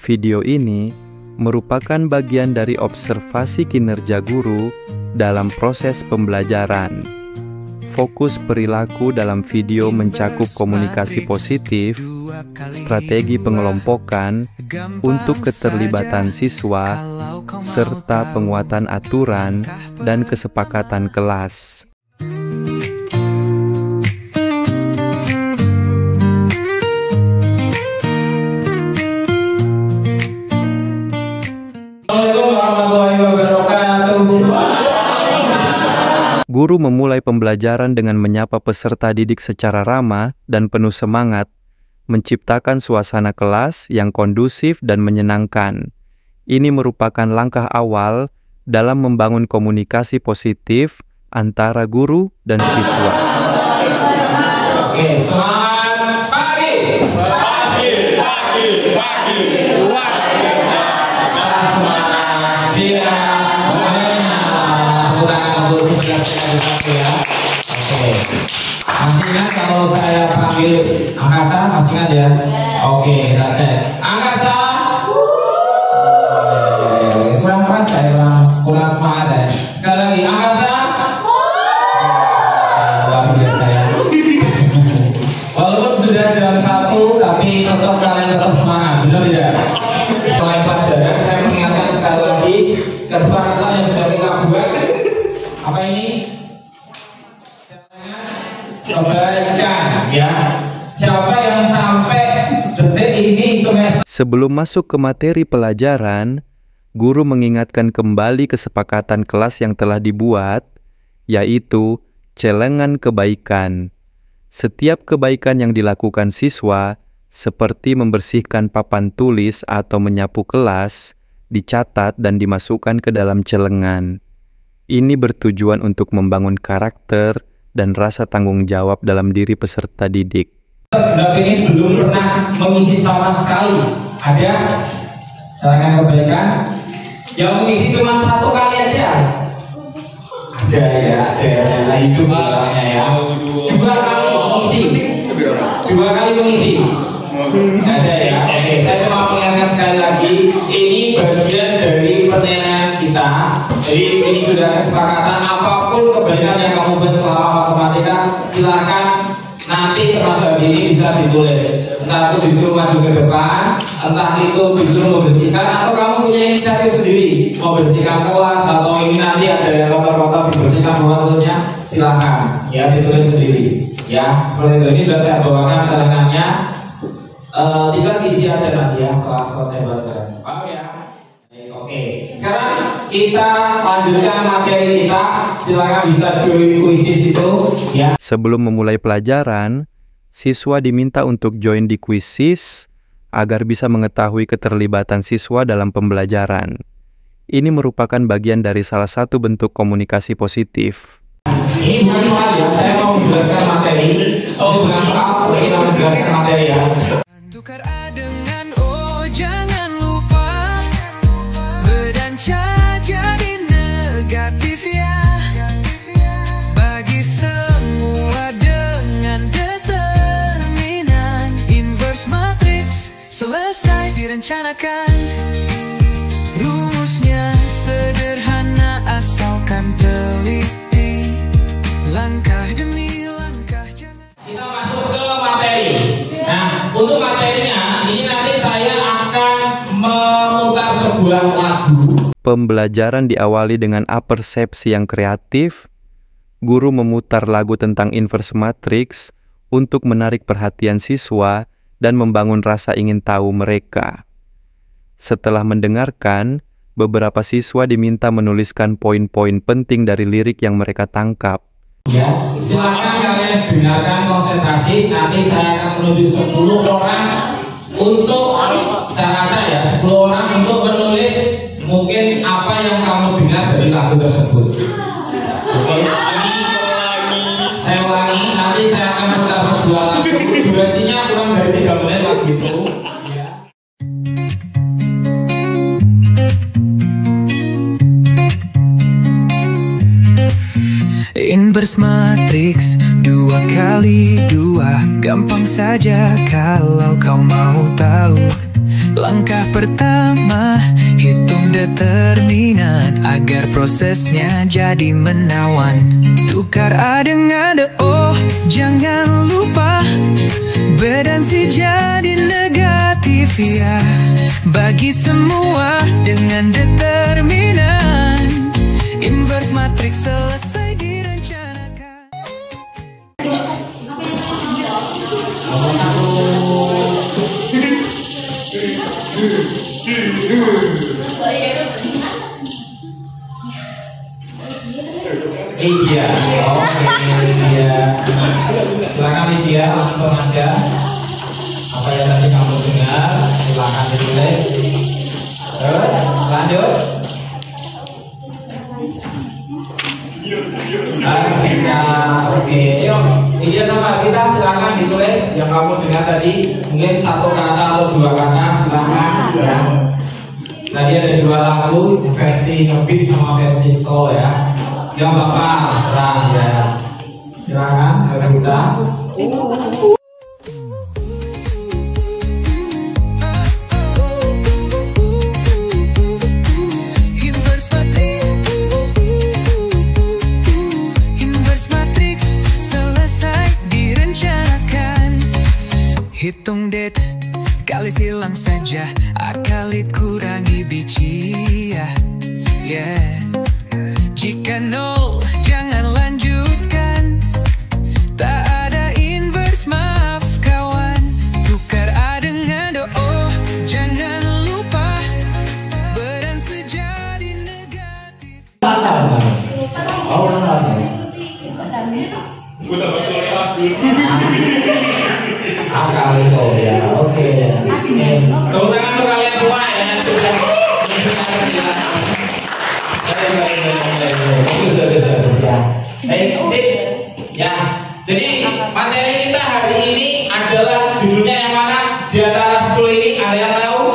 Video ini merupakan bagian dari observasi kinerja guru dalam proses pembelajaran. Fokus perilaku dalam video mencakup komunikasi positif, strategi pengelompokan untuk keterlibatan siswa, serta penguatan aturan dan kesepakatan kelas. Guru memulai pembelajaran dengan menyapa peserta didik secara ramah dan penuh semangat, menciptakan suasana kelas yang kondusif dan menyenangkan. Ini merupakan langkah awal dalam membangun komunikasi positif antara guru dan siswa. Oke, selamat pagi. Selamat siang. Masih ingat kalau saya panggil Angkasa, masih ingat ya? Oke, kita cek. Angkasa. Kurang keras ya, kurang semangat ya. Sekali lagi, Angkasa. Luar biasa ya. Walaupun sudah jam 1, tapi tetap kalian tetap semangat, benar tidak? Mulai pelajaran, saya mengingatkan sekali lagi kesepakatan yang sudah kita buat. Apa ini? Kebaikan ya. Siapa yang sampai detik ini semester. Sebelum masuk ke materi pelajaran, guru mengingatkan kembali kesepakatan kelas yang telah dibuat, yaitu celengan kebaikan. Setiap kebaikan yang dilakukan siswa, seperti membersihkan papan tulis atau menyapu kelas, dicatat dan dimasukkan ke dalam celengan. Ini bertujuan untuk membangun karakter dan rasa tanggung jawab dalam diri peserta didik. Draft ini belum pernah mengisi sama sekali. Ada celengan kebaikan yang mengisi cuma 1 kali aja. Ada ya, ada itu bilangnya ya. 2 kali mengisi. 2 kali mengisi. Ada ya. Oke, saya cuma mengingatkan sekali lagi, ini bagian dari penilaian kita. Jadi ini sudah kesepakatan, apapun kebaikan yang kamu buat selama matematika, silakan nanti termasuk hari ini bisa ditulis. Entah itu disuruh maju ke depan, entah itu disuruh membersihkan, atau kamu punya inisiatif sendiri membersihkan kelas, atau ini nanti ada yang kotor-kotor dibersihkan terusnya, silakan ya ditulis sendiri. Ya seperti itu. Ini sudah saya bawakan celengannya. Tinggal diisi aja nanti ya setelah selesai pelajaran. Paham ya? Oke. Sekarang kita lanjutkan materi kita. Silakan bisa join kuisis itu ya. Sebelum memulai pelajaran, siswa diminta untuk join di kuisis agar bisa mengetahui keterlibatan siswa dalam pembelajaran. Ini merupakan bagian dari salah satu bentuk komunikasi positif. Ini bukan soal ya, saya mau menjelaskan materi. Oh, bukan soal, kita menjelaskan materi ya. Tukar A dengan O, jangan lupa berdanca jadi negatif ya. Bagi semua dengan determinan, inverse matrix selesai direncanakan. Rumusnya sederhana asalkan teliti, langkah demi langkah jangan. Kita masuk ke materi. Nah, untuk materinya ini nanti saya akan memutar sebuah lagu. Pembelajaran diawali dengan apersepsi yang kreatif. Guru memutar lagu tentang inverse matrix untuk menarik perhatian siswa dan membangun rasa ingin tahu mereka. Setelah mendengarkan, beberapa siswa diminta menuliskan poin-poin penting dari lirik yang mereka tangkap. Ya, silakan kalian dengarkan, konsentrasi. Nanti saya akan menunjuk 10 orang untuk secara acak ya, 10 orang untuk menulis mungkin apa yang kamu dengar dari lagu tersebut. Oke, saya ulangi. Nanti saya akan memutar sebuah lagu. Durasinya kurang dari 3 menit lah gitu. Inverse matrix 2 kali 2 gampang saja kalau kau mau tahu. Langkah pertama, hitung determinan agar prosesnya jadi menawan. Tukar A dengan O, jangan lupa B dan C jadi negatif ya. Bagi semua dengan determinan, inverse matrix selesai direncanakan. Lydia, oke Lydia. Silakan Lydia, langsung aja. Apa yang tadi kamu dengar, silakan ditulis. Terus lanjut. Oke, yuk Lydia sama kita silakan ditulis yang kamu dengar tadi. Mungkin satu kata atau dua kata, silakan ya. Tadi ada dua lagu, versi ngebeat sama versi slow ya. Yang Bapak serang ya. Silakan kita. Hitung det, kali silang saja, akalit kurangi biji ya. Jika nol, jangan lanjutkan. Tak ada inverse, maaf kawan. Tukar A dengan O, jangan lupa beran sejadi negatif. Oh, akal itu ya, oke. Tepuk tangan untuk kalian semua ya. Bagus ya. Sip. Ya. Jadi materi kita hari ini adalah judulnya yang mana? Di antara 10 ini ada yang tahu?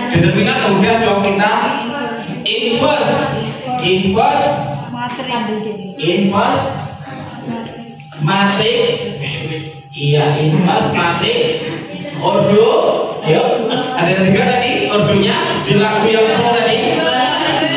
Determinan udah dong kita. Inverse matrix. Iya, inverse matrix. Ordo. Yuk, ada yang dengar tadi ordonya di lagu yang semua tadi.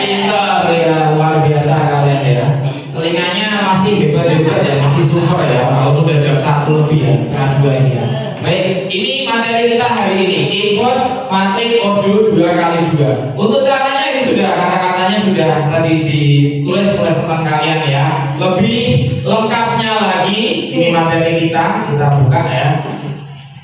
Pintar ya, luar biasa kalian ya. Telinganya masih hebat-hebat ya, masih super ya. Kalau udah jam 1 lebih ya, setengah 2 ini ya. Baik, ini materi kita hari ini. Inverse matrix ordo 2x2. Untuk caranya ini sudah, kata-katanya sudah tadi ditulis oleh teman kalian ya. Lebih lengkapnya lagi, ini materi kita buka ya.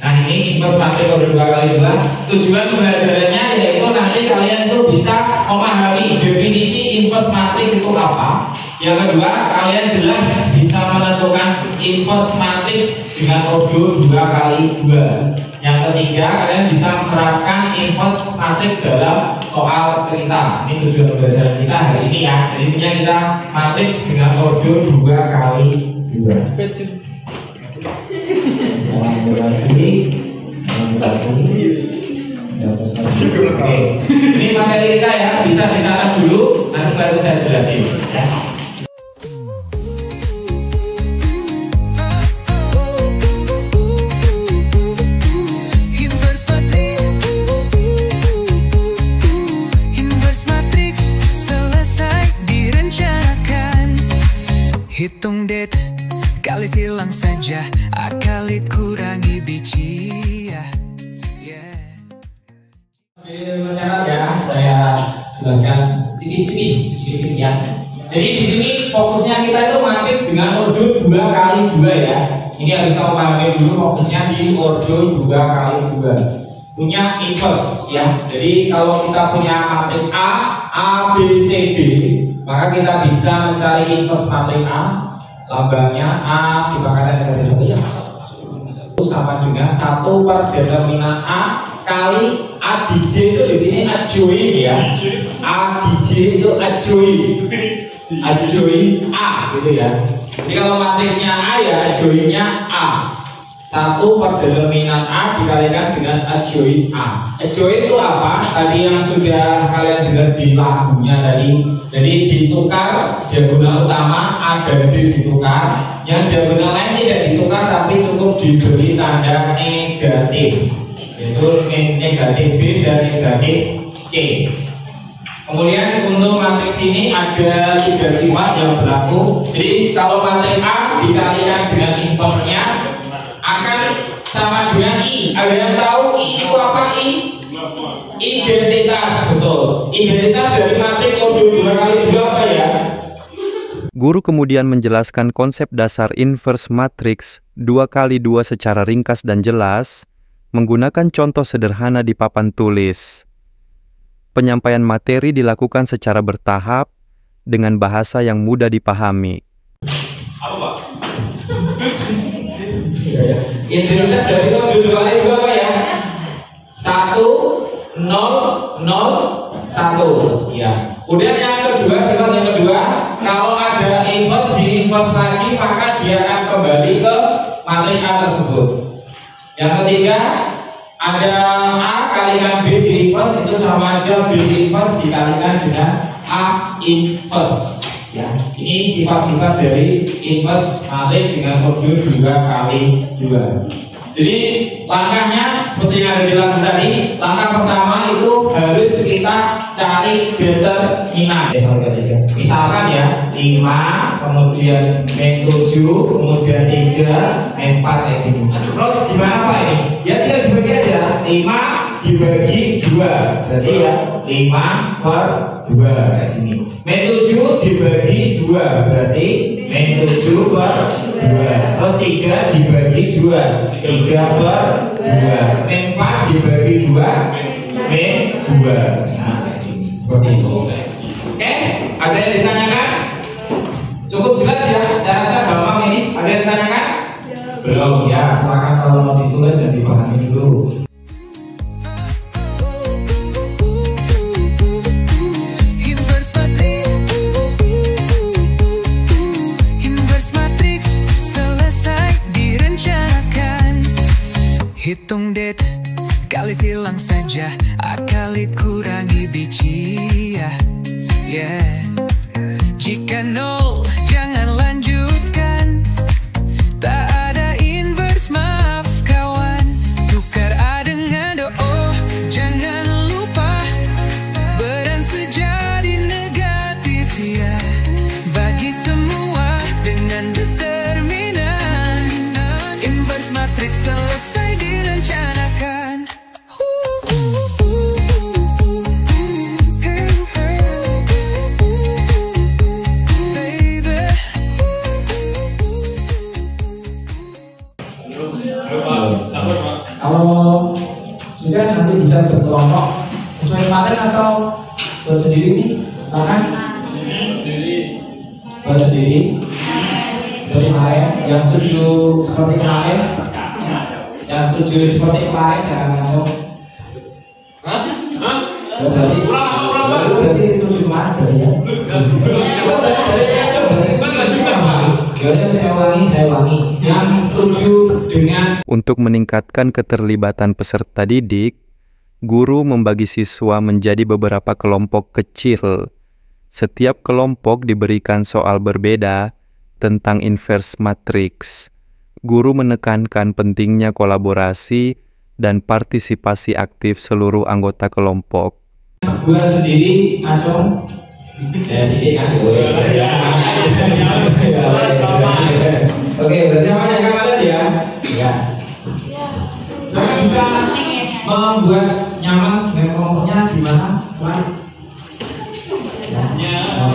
Nah ini inverse matrix ordo 2x2. Tujuan pembelajarannya yaitu nanti kalian tuh bisa memahami definisi inverse matrix itu apa. Yang kedua, kalian jelas bisa menentukan inverse matrix dengan ordo 2x2. Yang ketiga, kalian bisa menerapkan inverse matrix dalam soal cerita. Ini tujuan pembelajaran kita hari ini ya. Jadi punya kita matrix dengan ordo 2x2. Oke, ini materi kita ya, bisa dicatat dulu. Nanti setelah itu saya jelasin ya. Hitung det, kali silang saja, akalit kurangi biji ya. Mencatat ya, saya jelaskan tipis-tipis sedikit ya. Jadi di sini fokusnya kita itu matrix dengan ordo 2x2 ya. Ini harus kamu pahami dulu, fokusnya di ordo 2x2. Punya inverse ya. Jadi kalau kita punya matrix A, B, C, D, maka kita bisa mencari inverse matrix A. Lambangnya A dipangkatkan dengan sama dengan 1 per determinan A kali A di J itu di sini adjoin ya. A di J itu adjoin A gitu ya. Jadi kalau matriksnya A ya adjoinnya A. 1 per determinan A dikalikan dengan adjoin A. Adjoin itu apa? Tadi yang sudah kalian dengar di lagunya tadi. Jadi ditukar diagonal utama A dan D ditukar. Yang diagonal lain tidak ditukar tapi cukup diberi tanda negatif. Gitu yaitu negatif B dan negatif C. Kemudian untuk matriks ini ada 3 sifat yang berlaku. Jadi kalau matriks A dikalikan dengan inverse-nya akan sama dengan I. Ada yang tahu I itu apa? I? Identitas, betul. Identitas dari matriks modul 2 kali 2 apa ya? Guru kemudian menjelaskan konsep dasar inverse matriks 2 kali 2 secara ringkas dan jelas, menggunakan contoh sederhana di papan tulis. Penyampaian materi dilakukan secara bertahap dengan bahasa yang mudah dipahami. Apa, Pak? Identitas dari modul 2 kali 2 apa ya? 1, 0, 0, 1. Ya. Kemudian yang kedua, sifat yang kedua, kalau ada inverse di inverse lagi, maka dia akan kembali ke matriks A tersebut. Yang ketiga, ada A kalikan B di inverse, itu sama aja B di inverse dikalikan dengan A inverse. Ya, ini sifat-sifat dari inverse matriks dengan modul 2 kali 2. Jadi langkahnya seperti yang ada di lampu tadi. Langkah pertama itu harus kita cari determinan. Misalkan ya 5, kemudian min 7, kemudian 3, min 4 kayak gini. Terus gimana Pak ini? Ya tinggal dibagi aja. 5 dibagi 2, berarti ya 5 per 2 kayak gini. Min 7 dibagi 2, berarti min 7 per 2. Terus 3 dibagi 2, 3 per 2. Min 4 dibagi 2, min 2. Nah, kayak gini. Seperti itu. Oke, ada yang ditanyakan? Cukup jelas ya? Saya rasa gampang ini. Ada yang ditanyakan? Belum ya, silakan kalau mau ditulis dan dipahami dulu. Hitung det, kali silang saja, akalit kurangi biji ya. Yeah. Jika 0, jangan lanjutkan. Tak ada inverse, maaf kawan. Tukar A dengan do, oh, jangan lupa. Beran sejadi negatif ya. Bagi semua dengan determinan. Inverse matriks selesai direncanakan. Kalau sudah nanti bisa berkelompok sesuai materi atau bersendiri nih, silakan. Bersendiri. Dari kemarin, yang setuju seperti kemarin, yang setuju seperti kemarin jangan langsung. Berarti itu cuma berarti ya. Saya ulangi. Yang setuju dengan. Untuk meningkatkan keterlibatan peserta didik, guru membagi siswa menjadi beberapa kelompok kecil. Setiap kelompok diberikan soal berbeda tentang inverse matriks. Guru menekankan pentingnya kolaborasi dan partisipasi aktif seluruh anggota kelompok. Gua sendiri acung. Ya sini kan. Oke, berarti namanya kalian ya. Ya. Saya bisa membuat nyaman dengan kelompoknya gimana? Selain. Ya.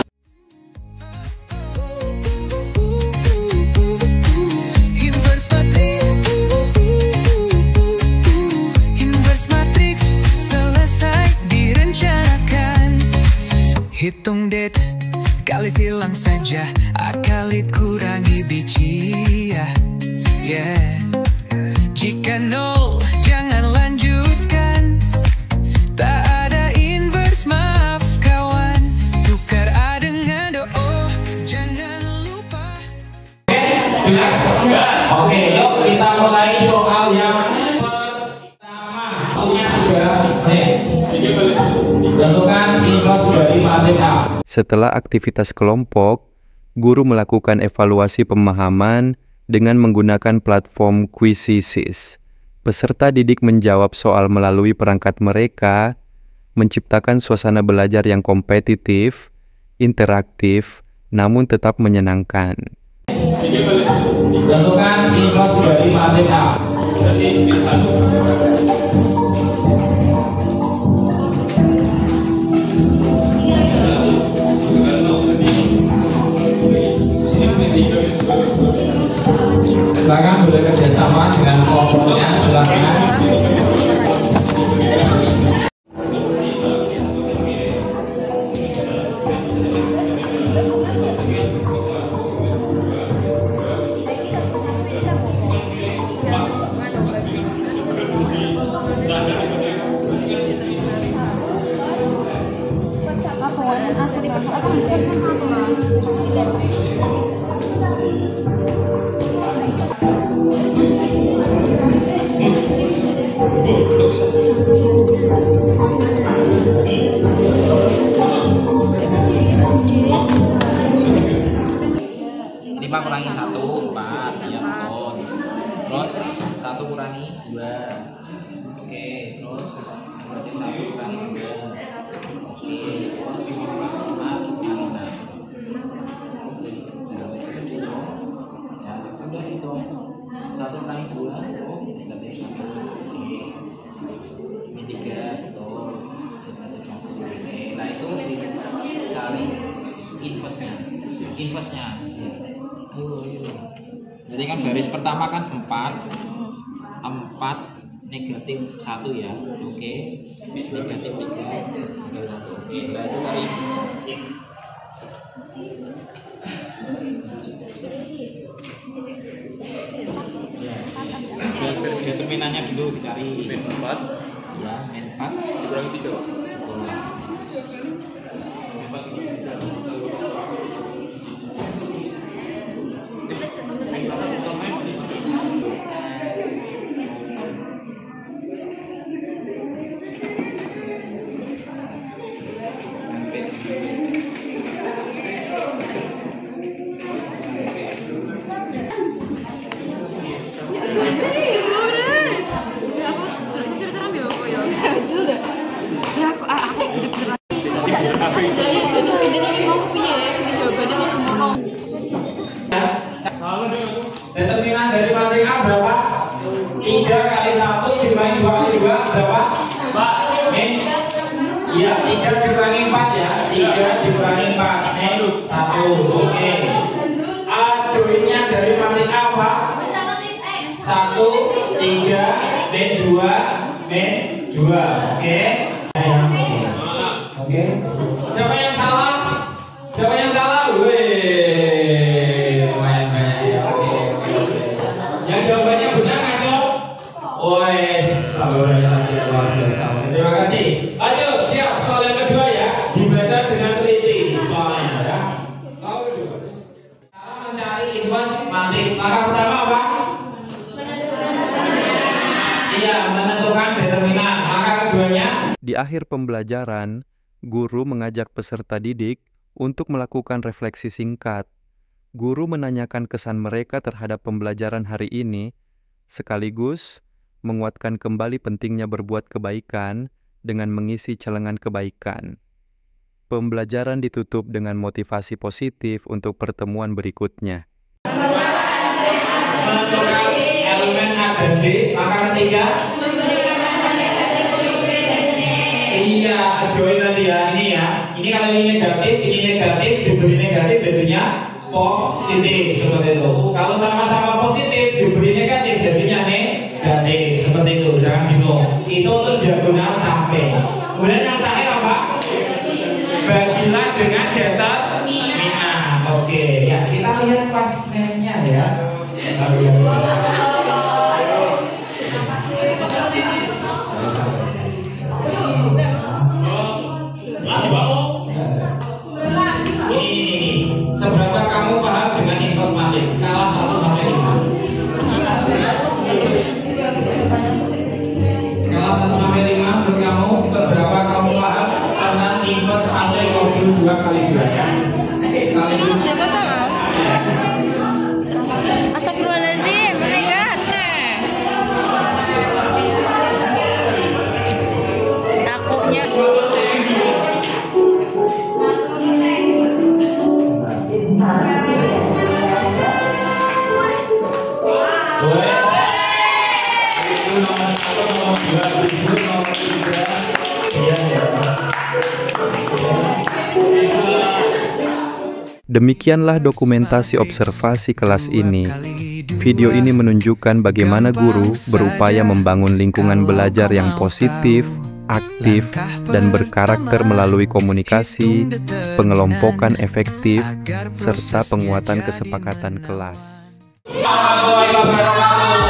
Hitung det, kali silang saja, akalit kurangi biji ya. Yeah. Jika 0, jangan lanjutkan. Tak ada inverse, maaf kawan. Tukar A dengan do, oh, jangan lupa. Jelas? Oke, yuk kita mulai soal yang pertama. Punya 3. Tentukan inverse dari matrik A. Setelah aktivitas kelompok, guru melakukan evaluasi pemahaman dengan menggunakan platform Quizizz. Peserta didik menjawab soal melalui perangkat mereka, menciptakan suasana belajar yang kompetitif, interaktif, namun tetap menyenangkan. Tentukan infos dari matematika. Silakan boleh kerjasama dengan kelompoknya, silakan. Lima kurangi 1, 4, ya betul. Terus 1 kurangi 2. Oke, terus berarti 1 kurangi 2. Oke, terus 5 kurangi 6. Oke, ya sudah itu 1 kurangi 2. Oh, berarti 1. Oke, ini 3, betul. Oke, nah itu cari inversnya. Jadi kan baris pertama kan 4 negatif 1 ya. Oke, negatif 3 tinggal 1. Oke, nah itu cari inversnya. Determinannya dulu dicari. Min 4 ya, min 4 dikurangi 3. Betul. Determinan dari matematika berapa? 3 kali 1 dikurangi 2 kali 2 berapa? 4. Min? Iya, 3 dikurangi 4 ya. 3 dikurangi 4 min 1. Oke. Joinnya dari matematika apa? 1, 3, min 2, min 2. Oke. Oke. Siapa yang salah? Siapa yang salah? Wih, lumayan banyak ya. Oke. Yang jawabannya benar ngaco? Wes, sabarnya lagi luar biasa. Terima kasih. Ayo, siap. Soal yang kedua ya. Dibaca dengan teliti soalnya ya. Soal kedua. Cara mencari inverse matriks. Maka pertama apa? Iya, menentukan determinan. Maka keduanya. Di akhir pembelajaran, guru mengajak peserta didik untuk melakukan refleksi singkat. Guru menanyakan kesan mereka terhadap pembelajaran hari ini, sekaligus menguatkan kembali pentingnya berbuat kebaikan dengan mengisi celengan kebaikan. Pembelajaran ditutup dengan motivasi positif untuk pertemuan berikutnya. Menentukan elemen A dan B, maka ketiga. Iya, join nanti ya, ini ya. Ini kalau ini negatif, diberi negatif jadinya positif seperti itu. Kalau sama-sama positif diberi negatif jadinya negatif seperti itu. Jangan bingung. Itu untuk diagonal sampai. Kemudian yang terakhir apa? Bagilah dengan determinan. Oke, ya kita lihat pas mainnya ya. Ini. Seberapa kamu paham dengan inverse matrix? Skala 1 sampai 5. Skala 1 sampai 5 menurut kamu seberapa kamu paham tentang inverse matrix modul 2 kali 2 ya? Astagfirullahaladzim, nomor 2 gugur, nomor 3 dia ya. Demikianlah dokumentasi observasi kelas ini. Video ini menunjukkan bagaimana guru berupaya membangun lingkungan belajar yang positif, aktif, dan berkarakter melalui komunikasi, pengelompokan efektif, serta penguatan kesepakatan kelas. Assalamualaikum warahmatullahi wabarakatuh.